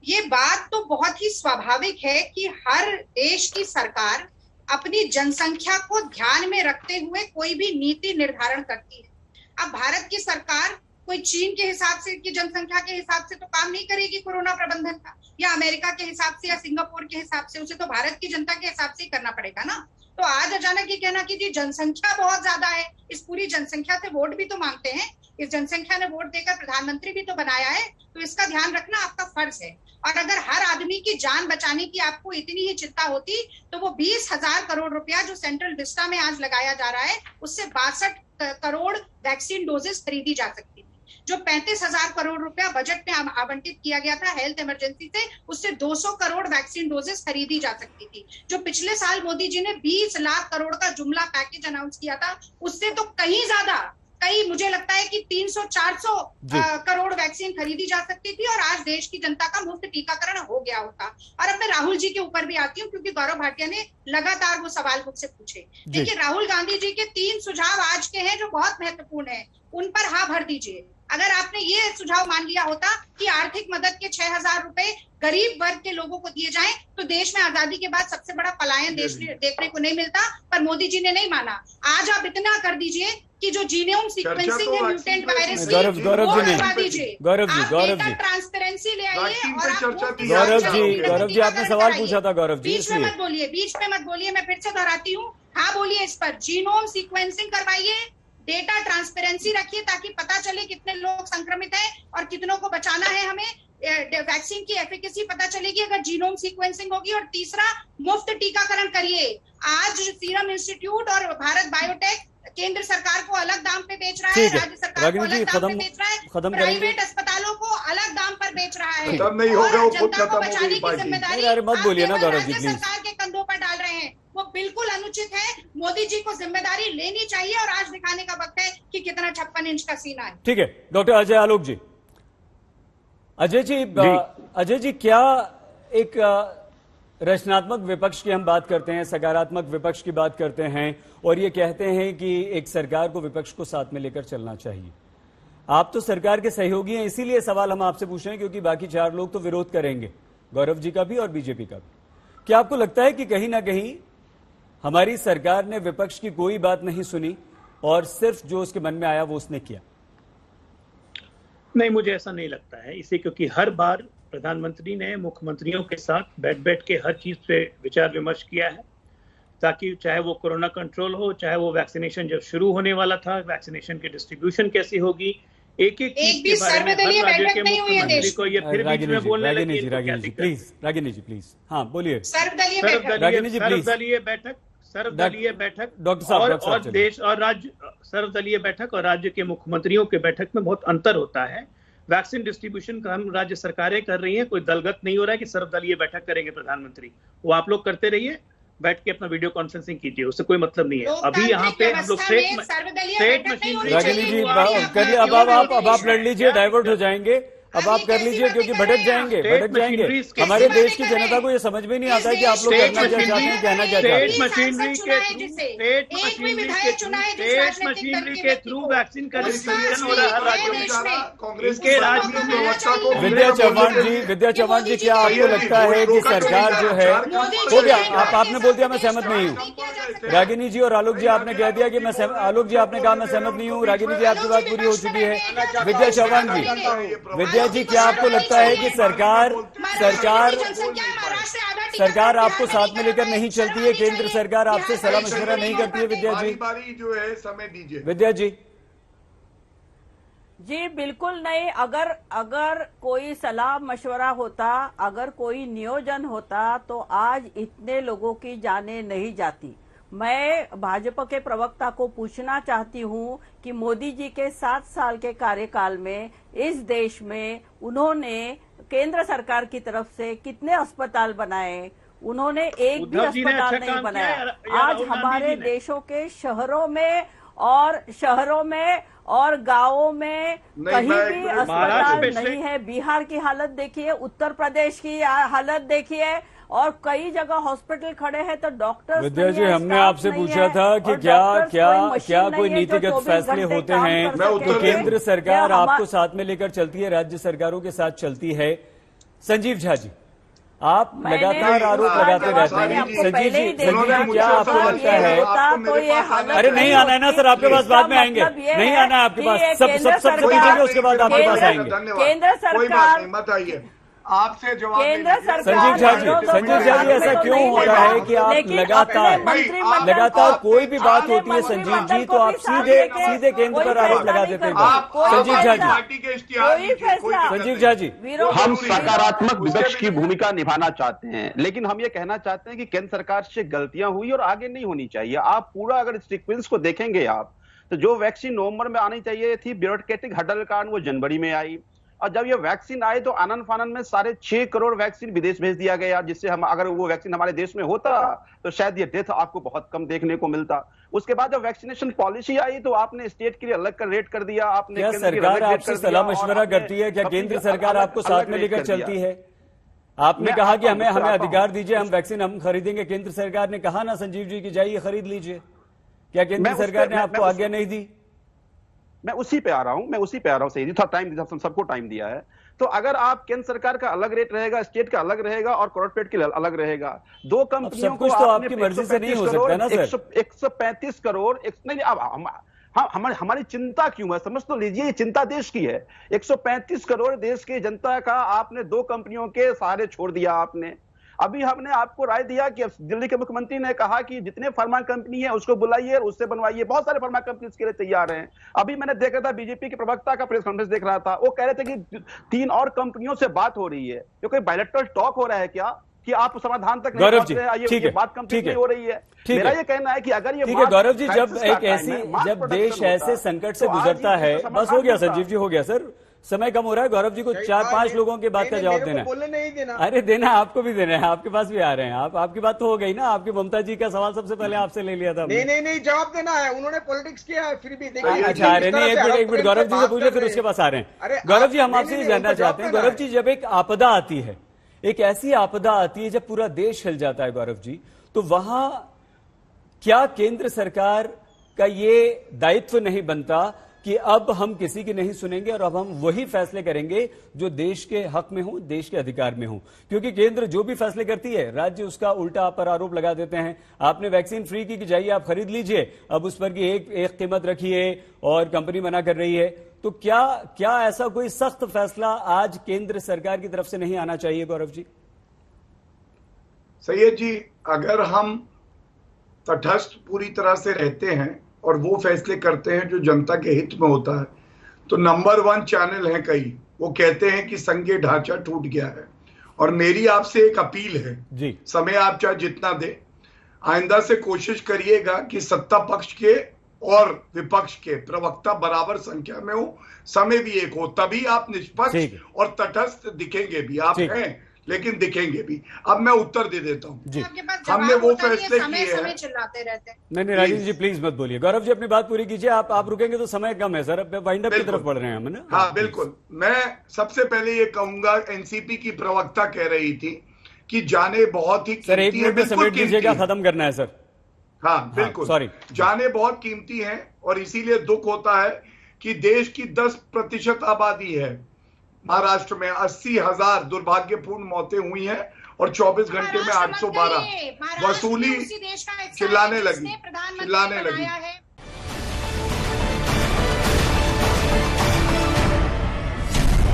ये बात तो बहुत ही स्वाभाविक है कि हर देश की सरकार अपनी जनसंख्या को ध्यान में रखते हुए कोई भी नीति निर्धारण करती है। अब भारत की सरकार कोई चीन के हिसाब से की जनसंख्या के हिसाब से तो काम नहीं करेगी कोरोना प्रबंधन का, या अमेरिका के हिसाब से या सिंगापुर के हिसाब से, उसे तो भारत की जनता के हिसाब से ही करना पड़ेगा ना। तो आज अचानक ये कहना कि जी जनसंख्या बहुत ज्यादा है, इस पूरी जनसंख्या से वोट भी तो मांगते हैं, इस जनसंख्या ने वोट देकर प्रधानमंत्री भी तो बनाया है, तो इसका ध्यान रखना आपका फर्ज है। और अगर हर आदमी की जान बचाने की आपको इतनी ही चिंता होती तो वो 20,000 करोड़ रुपया जो सेंट्रल विस्टा में आज लगाया जा रहा है, उससे 62 करोड़ वैक्सीन डोजेस खरीदी जा सकती थी। जो 35,000 करोड़ रुपया बजट में आवंटित किया गया था हेल्थ इमरजेंसी से, उससे 200 करोड़ वैक्सीन डोजेस खरीदी जा सकती थी। जो पिछले साल मोदी जी ने 20 लाख करोड़ का जुमला पैकेज अनाउंस किया था, उससे तो कहीं ज्यादा, मुझे लगता है कि 300-400 करोड़ वैक्सीन खरीदी जा सकती थी और आज देश की जनता का मुफ्त टीकाकरण हो गया होता। और अब मैं राहुल जी के ऊपर भी आती हूँ, क्योंकि गौरव भाटिया ने लगातार वो सवाल मुझसे पूछे। देखिए, राहुल गांधी जी के 3 सुझाव आज के हैं जो बहुत महत्वपूर्ण है, उन पर हाँ भर दीजिए। अगर आपने ये सुझाव मान लिया होता कि आर्थिक मदद के 6,000 रुपए गरीब वर्ग के लोगों को दिए जाएं, तो देश में आजादी के बाद सबसे बड़ा पलायन देखने को नहीं मिलता, पर मोदी जी ने नहीं माना। आज आप इतना कर दीजिए कि जो जीनोम सीक्वेंसिंग है म्यूटेंट वायरस की, गौरव जी करवा दीजिए। गौरव जी ट्रांसपेरेंसी ले आइए और गौरव जी आपने सवाल पूछा था गौरव जी, बीच में मत बोलिए, मैं फिर से दोहराती हूँ। हाँ बोलिए, इस पर जीनोम सीक्वेंसिंग करवाइए, डेटा ट्रांसपेरेंसी रखिए ताकि पता चले कितने लोग संक्रमित हैं और कितनों को बचाना है। हमें वैक्सीन की एफिकेसी पता चलेगी अगर जीनोम सीक्वेंसिंग होगी। और तीसरा, मुफ्त टीकाकरण करिए। आज सीरम इंस्टीट्यूट और भारत बायोटेक केंद्र सरकार को अलग दाम पे बेच रहा है, राज्य सरकार को अलग दाम पे बेच रहा है, प्राइवेट अस्पतालों को अलग दाम पर बेच रहा है। नहीं होगा, वो जनता को बचाने की जिम्मेदारी मत बोलिए ना गौरव जी, राज्य सरकार के कंधों पर डाल रहे हैं, वो बिल्कुल अनुचित है। मोदी जी को जिम्मेदारी लेनी चाहिए और आज दिखाने का वक्त है कि कितना 56 इंच का सीना है। ठीक है, डॉक्टर अजय आलोक जी। अजय जी क्या एक रचनात्मक विपक्ष की हम बात करते हैं, सकारात्मक विपक्ष की बात करते हैं और ये कहते हैं कि एक सरकार को विपक्ष को साथ में लेकर चलना चाहिए। आप तो सरकार के सहयोगी हैं, इसीलिए सवाल हम आपसे पूछ रहे हैं क्योंकि बाकी 4 लोग तो विरोध करेंगे, गौरव जी का भी और बीजेपी का भी। क्या आपको लगता है कि कहीं ना कहीं हमारी सरकार ने विपक्ष की कोई बात नहीं सुनी और सिर्फ जो उसके मन में आया वो उसने किया? नहीं, मुझे ऐसा नहीं लगता है इसे, क्योंकि हर बार प्रधानमंत्री ने मुख्यमंत्रियों के साथ बैठ के हर चीज पे विचार विमर्श किया है, ताकि चाहे वो कोरोना कंट्रोल हो, चाहे वो वैक्सीनेशन जब शुरू होने वाला था, वैक्सीनेशन की डिस्ट्रीब्यूशन कैसी होगी, एक चीज के बारे में हर राज्य के मुख्यमंत्री को ये फिर बीच में बोलने लगे। रागिनी जी प्लीज, हाँ बोलिए। सर्वदलीय बैठक डॉक्टर साहब और देश और राज्य, सर्वदलीय बैठक और राज्य के मुख्यमंत्रियों के बैठक में बहुत अंतर होता है। वैक्सीन डिस्ट्रीब्यूशन का हम राज्य सरकारें कर रही हैं, कोई दलगत नहीं हो रहा है कि सर्वदलीय बैठक करेंगे प्रधाधानमंत्री, वो आप लोग करते रहिए, बैठ के अपना वीडियो कॉन्फ्रेंसिंग कीजिए, उससे कोई मतलब नहीं है। अभी यहाँ पे हम लोग स्टेट मशीनरी। रागिनी जी करिए, अब आप लड़ लीजिए, डाइवर्ट हो जाएंगे, अब आप कर लीजिए क्योंकि भटक जाएंगे। हमारे देश की जनता को ये समझ में नहीं आता है कि आप लोग करना क्या चाहते हैं, कहना क्या चाहते हैं। स्टेट मशीनरी के थ्रू वैक्सीन का डिस्ट्रीब्यूशन हो रहा है राज्यों में, कांग्रेस के राज्य। विद्या चौहान जी क्या आपको लगता है कि सरकार जो है, हो गया आपने बोल दिया मैं सहमत नहीं हूँ। रागिनी जी और आलोक जी आपने कह दिया कि मैं, आलोक जी आपने कहा मैं सहमत नहीं हूँ, रागिनी जी आपकी बात पूरी हो चुकी है। विद्या चौहान जी, जी क्या आपको लगता है कि सरकार आपको साथ में लेकर नहीं चलती है, केंद्र सरकार आपसे सलाह मशवरा नहीं करती है? विद्या जी जो है समय दीजिए। विद्या जी बिल्कुल नहीं। अगर कोई सलाह मशवरा होता, अगर कोई नियोजन होता तो आज इतने लोगों की जानें नहीं जाती। मैं भाजपा के प्रवक्ता को पूछना चाहती हूं कि मोदी जी के 7 साल के कार्यकाल में इस देश में उन्होंने केंद्र सरकार की तरफ से कितने अस्पताल बनाए? उन्होंने एक भी अस्पताल नहीं बनाया। आज हमारे देशों के शहरों में और गांवों में कहीं भी अस्पताल नहीं है। बिहार की हालत देखिए, उत्तर प्रदेश की हालत देखिए, और कई जगह हॉस्पिटल खड़े हैं तो डॉक्टर। विद्या जी हमने आपसे पूछा था कि क्या कोई नीतिगत फैसले होते हैं तो केंद्र सरकार आपको साथ में लेकर चलती है, राज्य सरकारों के साथ चलती है? संजीव झा जी आप लगातार आरोप लगाते रहते हैं। संजीव जी क्या आपको लगता है? अरे नहीं आना है ना सर, आपके पास बाद में आएंगे, नहीं आना है आपके पास, सब पूछेंगे उसके बाद आपके पास आएंगे। केंद्र सरकार मत आइए, आपसे जवाब केंद्र सरकार। संजीव झा जी ऐसा क्यों होता है कि आप लगातार कोई भी बात होती है संजीव जी तो आप सीधे केंद्र पर आरोप लगा देते हैं? संजीव झा जी हम सकारात्मक विपक्ष की भूमिका निभाना चाहते हैं, लेकिन हम ये कहना चाहते हैं कि केंद्र सरकार से गलतियां हुई और आगे नहीं होनी चाहिए। आप पूरा अगर सीक्वेंस को देखेंगे आप, तो जो वैक्सीन नवंबर में आनी चाहिए थी ब्यूरोक्रेटिक हडल के कारण वो जनवरी में आई, और जब ये वैक्सीन आई तो आनंद फानन में 6.5 करोड़ वैक्सीन विदेश भेज दिया गया, जिससे हम अगर वो वैक्सीन हमारे देश में होता तो शायद ये डेथ आपको बहुत कम देखने को मिलता। उसके बाद जब वैक्सीनेशन पॉलिसी आई तो आपने स्टेट के लिए अलग कर रेट कर दिया। आपने क्या सरकार आपसे सलाह मशवरा करती है? क्या केंद्र सरकार आपको साथ में लेकर चलती है? आपने कहा कि हमें अधिकार दीजिए, हम वैक्सीन हम खरीदेंगे। केंद्र सरकार ने कहा ना संजीव जी की जाइए खरीद लीजिए, क्या केंद्र सरकार ने आपको आज्ञा नहीं दी? मैं उसी पे आ रहा हूं सही जी, थोड़ा टाइम दिया, सबको टाइम दिया है। तो अगर आप केंद्र सरकार का अलग रेट रहेगा, स्टेट का अलग रहेगा और कॉर्पोरेट के अलग रहेगा, दो कंपनियों को तो आपकी मर्जी से नहीं हो सकता ना सर। 135 करोड़ नहीं, अब हमारी चिंता क्यों है, समझ तो लीजिए, ये चिंता देश की है। 135 करोड़ देश की जनता का आपने दो कंपनियों के सहारे छोड़ दिया आपने। अभी हमने आपको राय दिया कि दिल्ली के मुख्यमंत्री ने कहा कि जितने फार्मा कंपनी है उसको बुलाइए और उससे बनवाइए, बहुत सारे फार्मा कंपनी इसके लिए तैयार हैं। अभी मैंने देखा था बीजेपी के प्रवक्ता का प्रेस कॉन्फ्रेंस देख रहा था, वो कह रहे थे कि 3 और कंपनियों से बात हो रही है। क्योंकि बायलैटरल टॉक हो रहा है क्या कि आप समाधान तक गौरव जी, ठीक है, बात कंप्लीट नहीं हो रही है। मेरा ये कहना है कि अगर ये ठीक है गौरव जी, जब देश ऐसे संकट से गुजरता है, बस हो गया संजीव जी, हो गया सर, समय कम हो रहा है। गौरव जी को 4-5 लोगों की बात का जवाब देना है। अरे देना, आपको भी देना है, आपके पास भी आ रहे हैं आप, आपकी बात तो हो गई ना। आपकी ममता जी का सवाल सबसे पहले आपसे ले लिया था। नहीं जवाब देना है, उन्होंने पॉलिटिक्स किया है, फिर भी अच्छा, अरे नहीं, एक मिनट गौरव जी से पूछे, फिर उसके पास आ रहे हैं। गौरव जी, हम आपसे ये जानना चाहते हैं, गौरव जी, जब एक आपदा आती है, एक ऐसी आपदा आती है जब पूरा देश हिल जाता है गौरव जी, तो वहां क्या केंद्र सरकार का ये दायित्व नहीं बनता कि अब हम किसी की नहीं सुनेंगे और अब हम वही फैसले करेंगे जो देश के हक में हो, देश के अधिकार में हो? क्योंकि केंद्र जो भी फैसले करती है, राज्य उसका उल्टा पर आरोप लगा देते हैं। आपने वैक्सीन फ्री की कि जाइए आप खरीद लीजिए, अब उस पर की एक कीमत रखी है और कंपनी मना कर रही है। तो क्या ऐसा कोई सख्त फैसला आज केंद्र सरकार की तरफ से नहीं आना चाहिए गौरव जी? सैयद जी, अगर हम तटस्थ पूरी तरह से रहते हैं और वो फैसले करते हैं जो जनता के हित में होता है, तो नंबर 1 चैनल है कई, वो कहते हैं कि संघीय ढांचा टूट गया है। और मेरी आपसे एक अपील है जी, समय आप चाहे जितना दे, आइंदा से कोशिश करिएगा कि सत्ता पक्ष के और विपक्ष के प्रवक्ता बराबर संख्या में हो, समय भी एक हो, तभी आप निष्पक्ष और तटस्थ दिखेंगे भी। आप हैं लेकिन दिखेंगे भी। अब मैं उत्तर दे देता हूँ। हमने वो फैसले किए हैं। चिल्लाते रहते हैं। नहीं राजेंद्र जी, प्लीज मत बोलिए। गौरव जी, अपनी बात पूरी कीजिए। आप रुकेंगे तो समय कम है सर, वाइंड अप की तरफ बढ़ रहे हैं हम ना। हाँ बिल्कुल। मैं सबसे पहले ये कहूंगा, एनसीपी की प्रवक्ता कह रही थी कि जाने बहुत ही सर, 1 मिनट में समेट दीजिएगा, खत्म करना है सर। हाँ बिल्कुल, सॉरी। जाने बहुत कीमती है और इसीलिए दुख होता है कि देश की 10% आबादी है। महाराष्ट्र में 80,000 दुर्भाग्यपूर्ण मौतें हुई हैं और 24 घंटे में 812। वसूली चिल्लाने लगी।